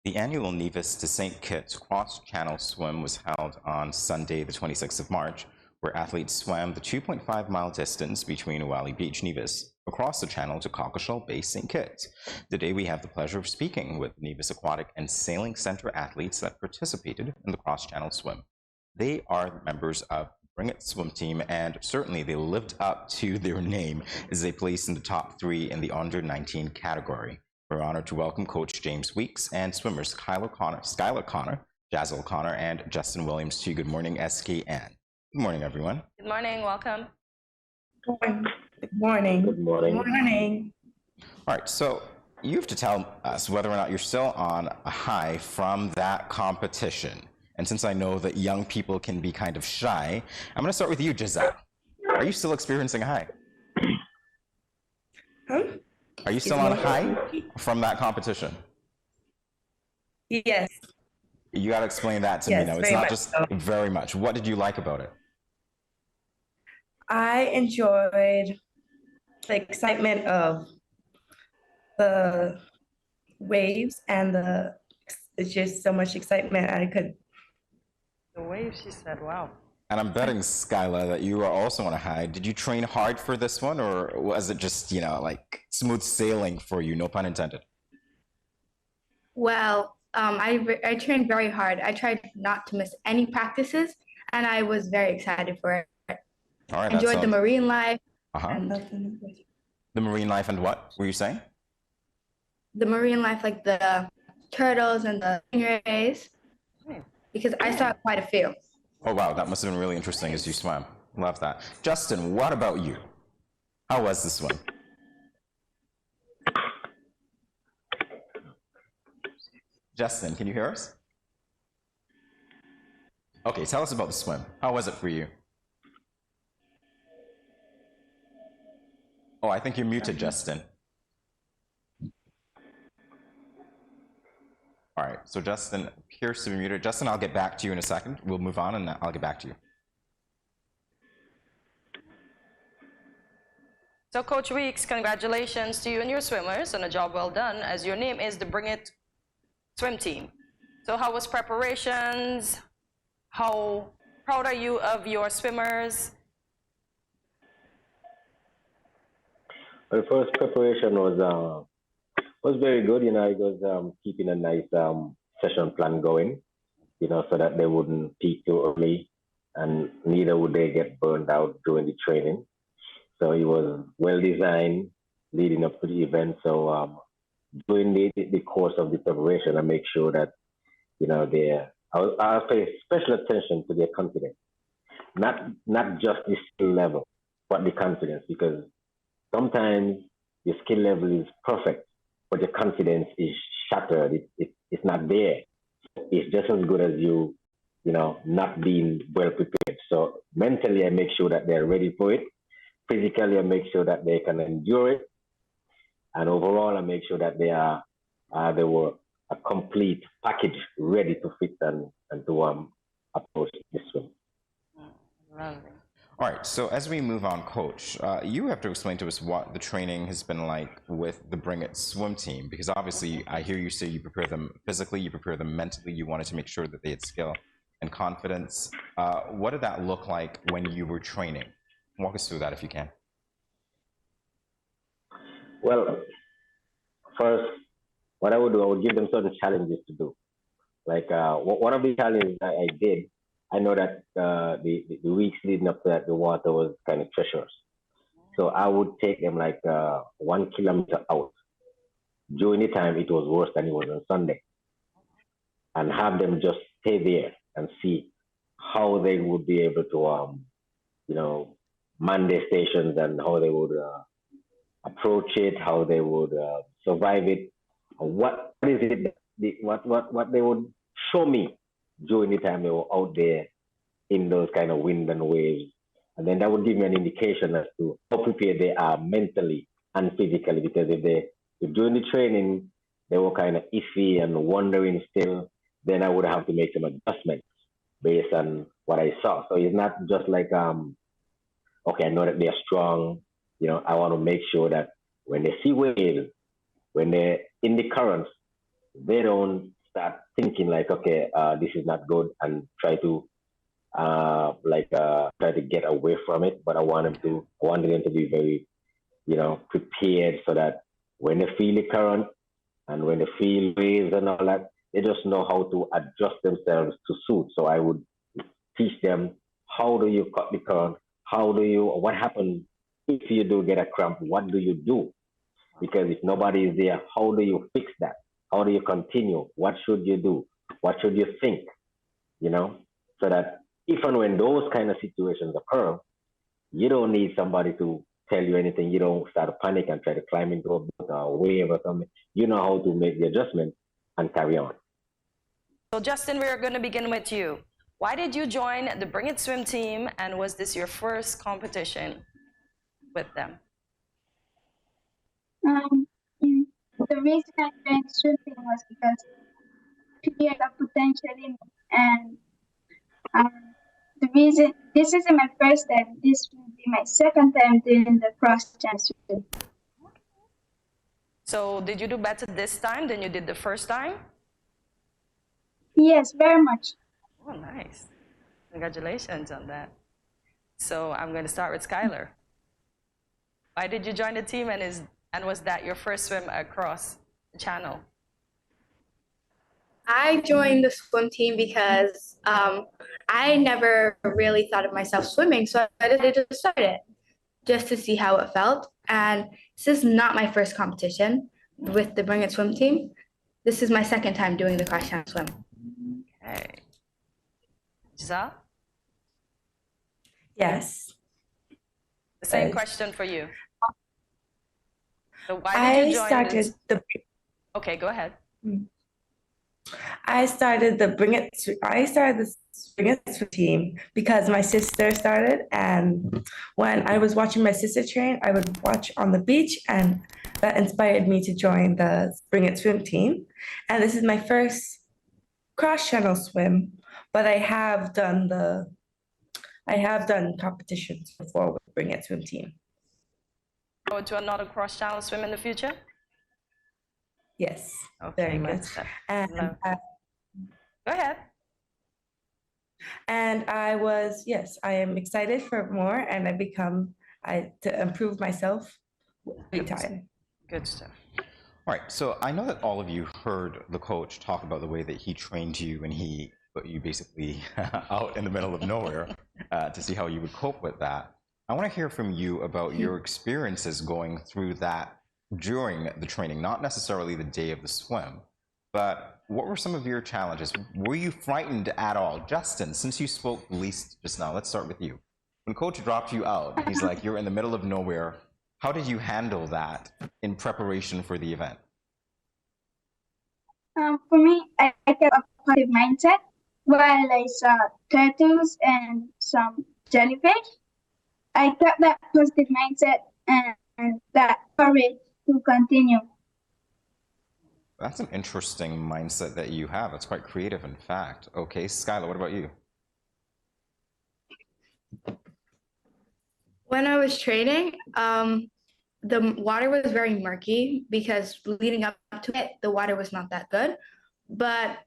The annual Nevis to St. Kitts cross-channel swim was held on Sunday, the 26th of March, where athletes swam the 2.5-mile distance between Uwali Beach, Nevis, across the channel to Cockashall Bay, St. Kitts. Today, we have the pleasure of speaking with Nevis Aquatic and Sailing Center athletes that participated in the cross-channel swim. They are members of Bring It swim team, and certainly they lived up to their name as they placed in the top 3 in the under-19 category. We're honored to welcome Coach James Weeks and swimmers Skyla Connor, Jazzelle Connor, and Justin Williams to Good Morning SKN. Good morning, everyone. Good morning. Welcome. Good morning. Good morning. Good morning. All right, so you have to tell us whether or not you're still on a high from that competition. And since I know that young people can be kind of shy, I'm going to start with you, Jazzelle. Are you still experiencing a high? Huh? Are you still on a high from that competition? Yes. You got to explain that to me now. It's not just so. Very much. What did you like about it? I enjoyed the excitement of the waves and it's just so much excitement I could. The waves, she said, wow. And I'm betting, Skyla, that you are also on a high. Did you train hard for this one, or was it just, like smooth sailing for you, no pun intended? Well, I trained very hard. I tried not to miss any practices, and I was very excited for it. All right, enjoyed the marine life. The marine life and what were you saying? The marine life, like the turtles and the stingrays, because I saw quite a few. Oh, wow, that must have been really interesting as you swam. Love that. Justin, what about you? How was the swim? Justin, can you hear us? Okay, tell us about the swim. How was it for you? Oh, I think you're muted, Justin. All right, so Justin appears to be muted. Justin, I'll get back to you in a second. We'll move on and I'll get back to you. So Coach Weeks, congratulations to you and your swimmers on a job well done, as your name is the Bring It swim team. So how was preparations? How proud are you of your swimmers? The first preparation was very good. It was keeping a nice session plan going, so that they wouldn't peak too early, and neither would they get burned out during the training. So it was well designed leading up to the event. So during the course of the preparation, I make sure that I'll pay special attention to their confidence, not just the skill level, but the confidence, because sometimes your skill level is perfect, but your confidence is shattered. It's not there. It's just as good as you not being well prepared. So mentally, I make sure that they're ready for it. Physically, I make sure that they can endure it. And overall, I make sure that they were a complete package ready to fit and to approach this swim. All right, so as we move on, Coach, you have to explain to us what the training has been like with the Bring It swim team, because obviously I hear you say you prepare them physically, you prepare them mentally, you wanted to make sure that they had skill and confidence. What did that look like when you were training? Walk us through that if you can. Well, first, what I would do, I would give them certain challenges to do. Like one of the challenges I did, I know that the weeks leading up to that, the water was kind of treacherous. So I would take them like 1 kilometer out. During the time, it was worse than it was on Sunday. And have them just stay there and see how they would be able to, man their stations and how they would approach it, how they would survive it. What is it, what they would show me during the time they were out there in those kind of wind and waves. And then that would give me an indication as to how prepared they are mentally and physically, because if during the training they were kind of iffy and wondering still, then I would have to make some adjustments based on what I saw. So it's not just like, okay, I know that they're strong. I want to make sure that when they see waves, when they're in the currents, they don't start thinking like, okay, this is not good, and try to try to get away from it. But I wanted them to be very, prepared, so that when they feel the current and when they feel waves and all that, they just know how to adjust themselves to suit. So I would teach them, how do you cut the current? What happens if you do get a cramp? What do you do? Because if nobody is there, how do you fix that? How do you continue? What should you do? What should you think? So that if and when those kind of situations occur, you don't need somebody to tell you anything. You don't start to panic and try to climb into a wave or something. You know how to make the adjustment and carry on. So Justin, we're going to begin with you. Why did you join the Bring It Swim team, and was this your first competition with them? The reason I joined swim team was because I cleared a potential in me, and the reason this isn't my first time, this will be my second time doing the cross channel swim. So did you do better this time than you did the first time? Yes, very much. Oh, nice. Congratulations on that. So I'm going to start with Skylar. Why did you join the team, and was that your first swim across the channel? I joined the swim team because I never really thought of myself swimming, so I decided to start it just to see how it felt. And this is not my first competition with the Bring It Swim team. This is my second time doing the cross channel swim. Okay. Jazzelle? Yes. The same question for you. So why did you join this? Okay, go ahead. I started the Bring It Swim team because my sister started, and when I was watching my sister train, I would watch on the beach, and that inspired me to join the Bring It Swim team. And this is my first cross-channel swim, but I have done competitions before with Bring It Swim team. Go to another cross-channel swim in the future? Yes, Okay, very good much. stuff. And Go ahead. And I am excited for more, and to improve myself every time. Good stuff. All right, so I know that all of you heard the coach talk about the way that he trained you, and he put you basically out in the middle of nowhere to see how you would cope with that. I want to hear from you about your experiences going through that during the training, not necessarily the day of the swim, but what were some of your challenges? Were you frightened at all? Justin, since you spoke least just now, let's start with you. When coach dropped you out, he's like, you're in the middle of nowhere. How did you handle that in preparation for the event? For me, I kept a positive mindset while I saw turtles and some jellyfish. I kept that positive mindset and that courage to continue. That's an interesting mindset that you have. It's quite creative, in fact. Okay, Skyla, what about you? When I was training, the water was very murky because leading up to it, the water was not that good, but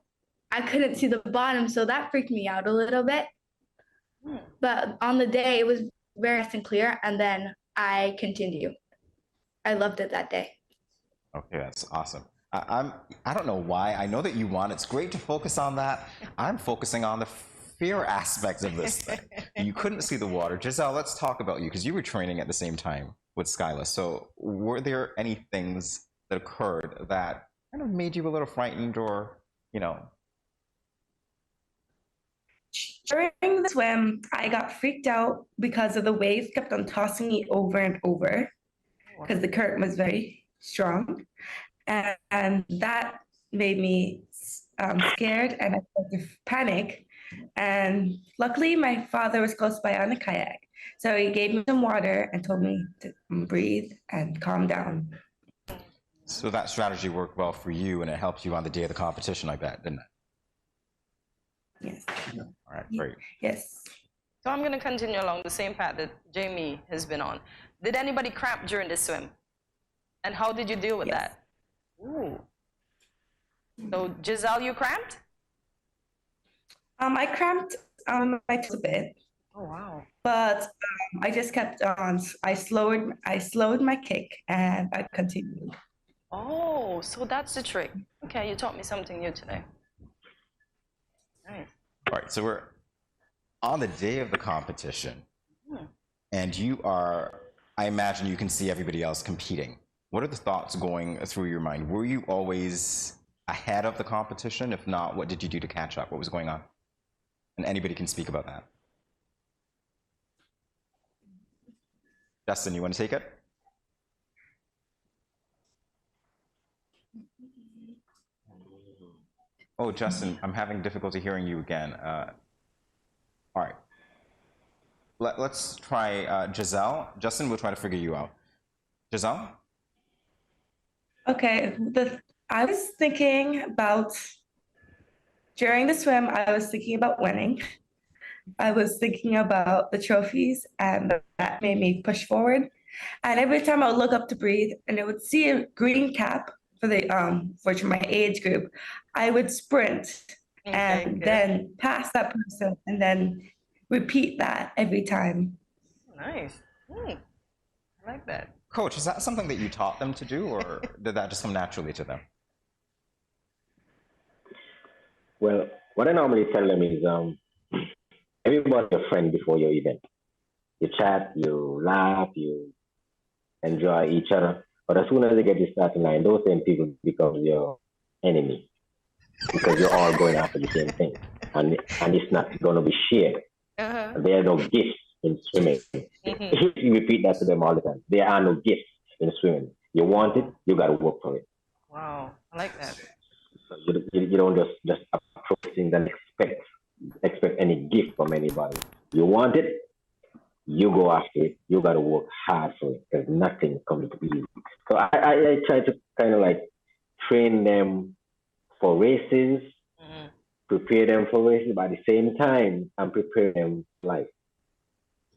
I couldn't see the bottom, so that freaked me out a little bit. But on the day, it was very nice and clear, and then I continued. I loved it that day. Okay, that's awesome. I don't know why. I know that you want. It's great to focus on that. I'm focusing on the fear aspect of this thing. You couldn't see the water. Jazzelle, let's talk about you, because you were training at the same time with Skyla. So were there any things that occurred that kind of made you a little frightened, or, you know? During the swim, I got freaked out because of the waves kept on tossing me over and over because the current was very strong. And that made me scared, and I started to panic. And luckily, my father was close by on a kayak. So he gave me some water and told me to breathe and calm down. So that strategy worked well for you, and it helped you on the day of the competition, I bet, didn't it? Yes. All right, great. Yes. So I'm going to continue along the same path that Jamie has been on. Did anybody cramp during the swim? And how did you deal with that? Ooh. So Jazzelle, you cramped? I cramped my toes a bit, Oh, wow. but I just kept on. I slowed my kick and I continued. Oh, so that's the trick. Okay, you taught me something new today. Nice. All right, so we're on the day of the competition, and you are, I imagine you can see everybody else competing. What are the thoughts going through your mind? Were you always ahead of the competition? If not, what did you do to catch up? What was going on? And anybody can speak about that. Justin, you want to take it? Oh, Justin, I'm having difficulty hearing you again. All right. Let's try Jazzelle. Justin, we'll try to figure you out. Jazzelle? Okay, I was thinking about, during the swim, I was thinking about winning. I was thinking about the trophies, and that made me push forward. And every time I would look up to breathe, and I would see a green cap for my age group, I would sprint and then pass that person, and then repeat that every time. Nice. I like that. Coach, is that something that you taught them to do, or did that just come naturally to them? Well, what I normally tell them is everybody's a friend before your event. You chat, you laugh, you enjoy each other. But as soon as they get to starting line, those same people become your enemy because you're all going after the same thing. And it's not going to be shared. There are no gifts in swimming. You repeat that to them all the time. There are no gifts in swimming. You want it, you got to work for it. Wow, I like that. So you don't just approach things and expect any gift from anybody. You want it, you go after it. You got to work hard for it because nothing comes easy. So I try to kind of like train them for races, prepare them for races, but at the same time, I'm preparing them for life.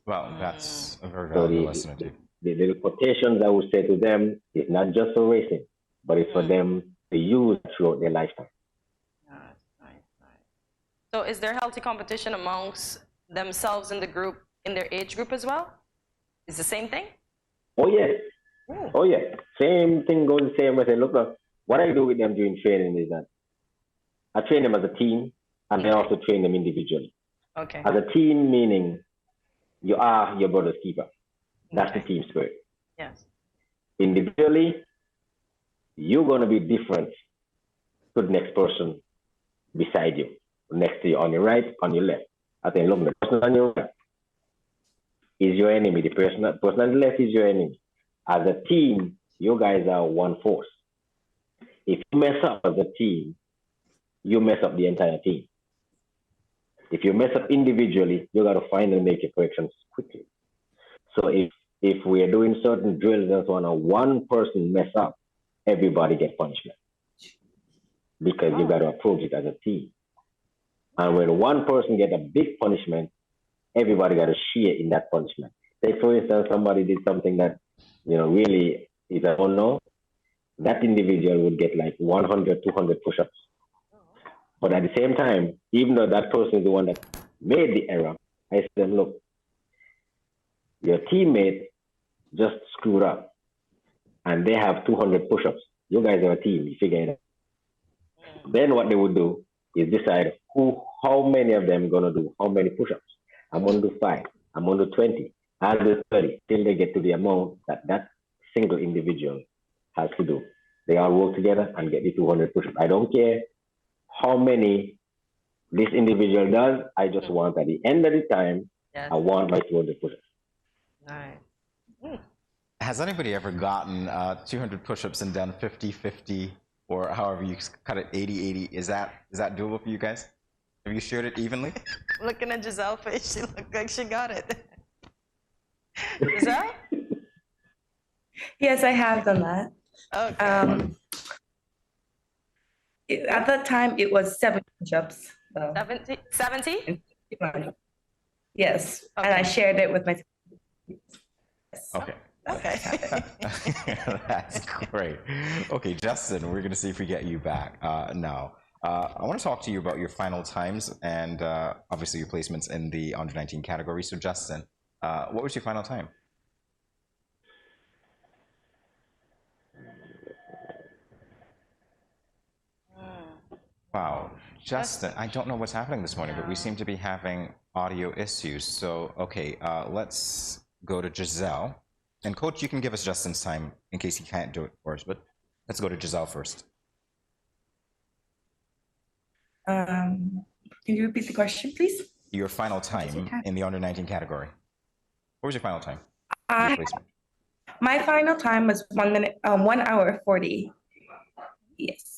Well, that's a very valuable lesson to do. The little quotations I would say to them is not just for racing, but it's for them to use throughout their lifetime. Nice. So is there healthy competition amongst themselves in the group, in their age group as well? Is the same thing? Oh, yes. Oh, yeah. Same thing goes the same way. I say, look, what I do with them during training is that I train them as a team, and I also train them individually. Okay. As a team, meaning you are your brother's keeper. That's the team spirit. Yes. Individually, you're going to be different to the next person beside you, next to you, on your right, on your left. I think, look, the person on your right is your enemy. The person on the left is your enemy. As a team, you guys are one force. If you mess up as a team, you mess up the entire team. If you mess up individually, you got to find and make your corrections quickly. So if we are doing certain drills and so on, and one person mess up, everybody gets punishment because you got to approach it as a team. And when one person gets a big punishment, everybody got to share in that punishment. Say, for instance, somebody did something that, really is a no. That individual would get like 100, 200 push-ups. But at the same time, even though that person is the one that made the error, I said to them, look, your teammate just screwed up and they have 200 push-ups. You guys are a team, you figure it out. Then what they would do is decide how many of them are going to do how many push-ups. I'm going to do 5, I'm going to do 20, I'll do 30, till they get to the amount that single individual has to do. They all work together and get the 200 push-ups. I don't care how many this individual does. I just want at the end of the time, I want my 200 push-ups. Nice. Has anybody ever gotten 200 push-ups and done 50-50, or however you cut it, 80-80? Is that doable for you guys? Have you shared it evenly? Looking at Jazelle's face, she looked like she got it. Jazzelle? Yes, I have done that. Okay. At that time, it was 7 push-ups. So. 70? Yes, Okay. and I shared it with my. Yes. Okay. Okay. That's great. Okay, Justin, we're going to see if we get you back now. I want to talk to you about your final times and obviously your placements in the under 19 category. So, Justin, what was your final time? Wow, Justin, I don't know what's happening this morning, but we seem to be having audio issues. So, okay, let's go to Jazzelle. And Coach, you can give us Justin's time in case he can't do it for us, but let's go to Jazzelle first. Can you repeat the question, please? Your final time in the under 19 category. What was your final time? My final time was 1 minute, 1 hour 40. Yes.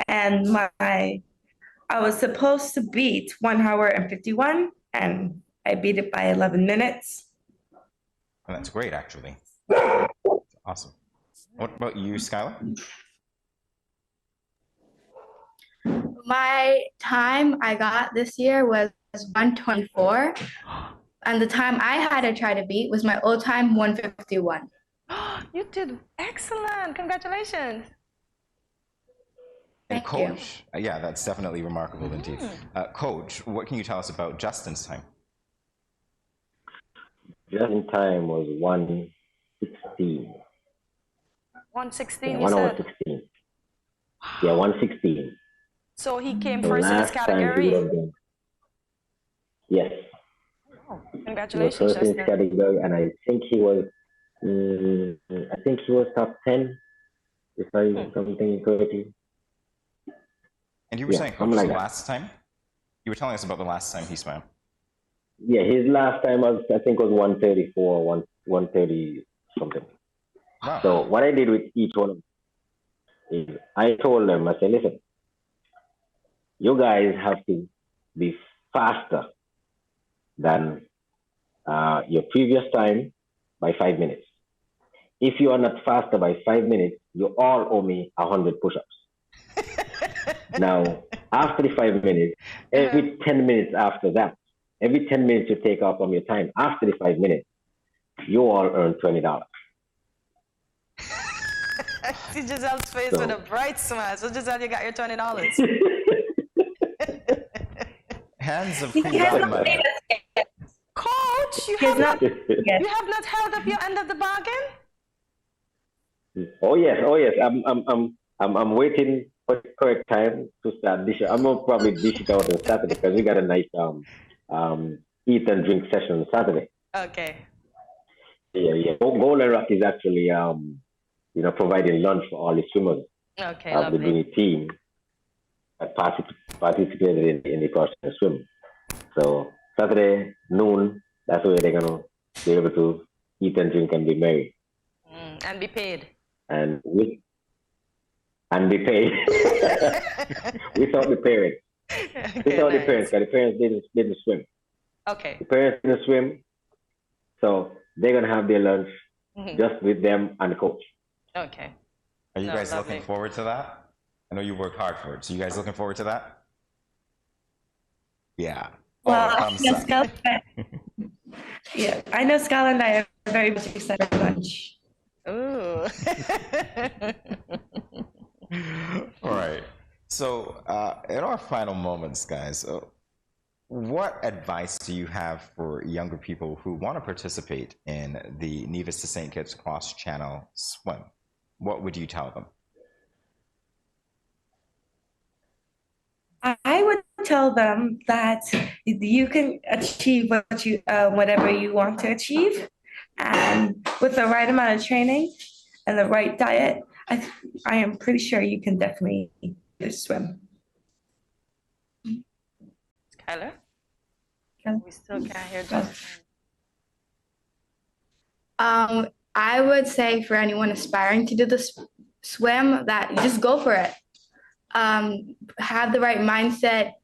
And I was supposed to beat 1 hour and 51, and I beat it by 11 minutes. Well, that's great, actually. Awesome. What about you, Skyla? My time I got this year was 124, and the time I had to try to beat was my old time, 151. You did excellent. Congratulations. And Thank Coach, yeah, that's definitely remarkable indeed. Coach, what can you tell us about Justin's time? Justin's time was 116. 116, Yeah, you 1 hour said? 16. Yeah, 116. So he came The first in his last time he category. would have been, yes, Oh, he was congratulations, first in his Justin. category, and I think he was, top 10, if I something correctly. And you were Yeah, saying, Coach, something like the that. last time? You were telling us about the last time he swam. Yeah, his last time I think was 134, 130 something. Wow. So what I did with each one of them is I told them, I said, listen, you guys have to be faster than your previous time by 5 minutes. If you are not faster by 5 minutes, you all owe me 100 push-ups. Now, after the 5 minutes, every 10 minutes after that, every 10 minutes you take off from your time, after the 5 minutes, you all earn $20. See Giselle's face with a bright smile. So Giselle, you got your $20. Hands of He free has value not money. paid us yet. Coach, you He has have not, not yet. you have not held up your end of the bargain? Oh yes. I'm waiting for the correct time to start dish. I'm gonna probably dish it out on Saturday because we got a nice eat and drink session on Saturday. Okay. Yeah. Golden Rock is actually providing lunch for all the swimmers Okay, of the lovely. Guinea team that participated in the cross swim. So Saturday noon, that's where they're gonna be able to eat and drink and be merry. And be paid. And be paid without the parents. Okay, Without the nice. parents, because the parents didn't swim. Okay. The parents didn't swim, so they're gonna have their lunch just with them and the coach. Okay. Are you guys lovely. looking forward to that? I know you worked hard for it. So you guys looking forward to that? Yeah. Well, thumbs yes, up. Skyla, yeah, I know Skyla and I are very much excited for lunch. Ooh. All right. So, in our final moments, guys, what advice do you have for younger people who want to participate in the Nevis to St. Kitts cross-channel swim? What would you tell them? I would tell them that you can achieve whatever you want to achieve, and with the right amount of training and the right diet, I am pretty sure you can definitely swim. Skylar? Okay. We still can't hear Justin. I would say for anyone aspiring to do the swim that you just go for it. Have the right mindset,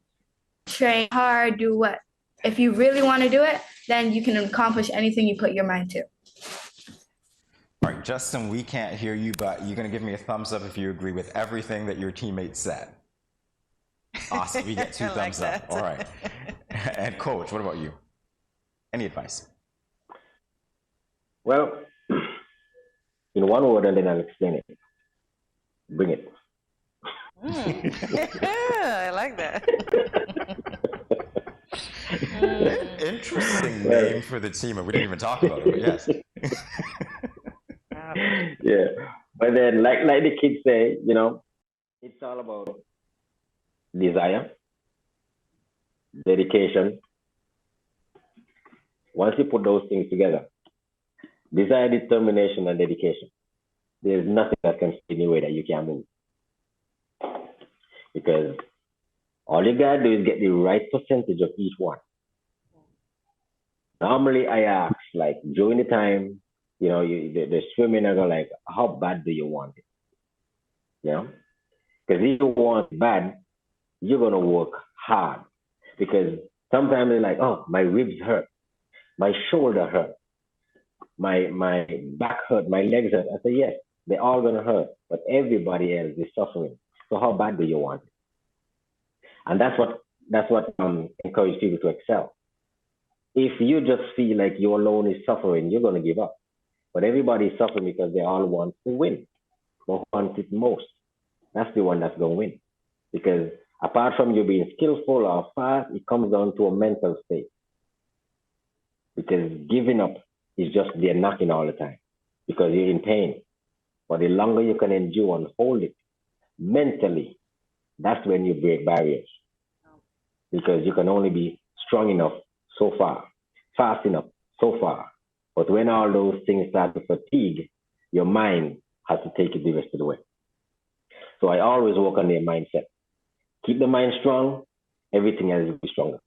train hard, do what. If you really want to do it, then you can accomplish anything you put your mind to. All right, Justin, we can't hear you, but you're going to give me a thumbs up if you agree with everything that your teammates said. Awesome, we get two I like thumbs up. that. All right. And Coach, what about you? Any advice? Well, in one word, and then I'll explain it. Bring it. I like that. Interesting name for the team, and we didn't even talk about it, but yes. Yeah. But then, like the kids say, it's all about desire, dedication. Once you put those things together, desire, determination, and dedication, there's nothing that can stand in your way that you can't move. Because all you gotta do is get the right percentage of each one. Normally, I ask, like, during the time, the swimming, I go like, how bad do you want it? Because if you want it bad, you're gonna work hard. Because sometimes they're like, oh, my ribs hurt, my shoulder hurt, my back hurt, my legs hurt. I say, yes, they're all gonna hurt, but everybody else is suffering. So how bad do you want it? And that's what encourages people to excel. If you just feel like you alone is suffering, you're gonna give up. But everybody is suffering because they all want to win. Who wants it most? That's the one that's gonna win. Because apart from you being skillful or fast, it comes down to a mental state. Because giving up is just there knocking all the time because you're in pain. But the longer you can endure and hold it mentally, that's when you break barriers. Because you can only be strong enough so far, fast enough so far. But when all those things start to fatigue, your mind has to take it the rest of the way. So I always work on their mindset. Keep the mind strong, everything else will be stronger.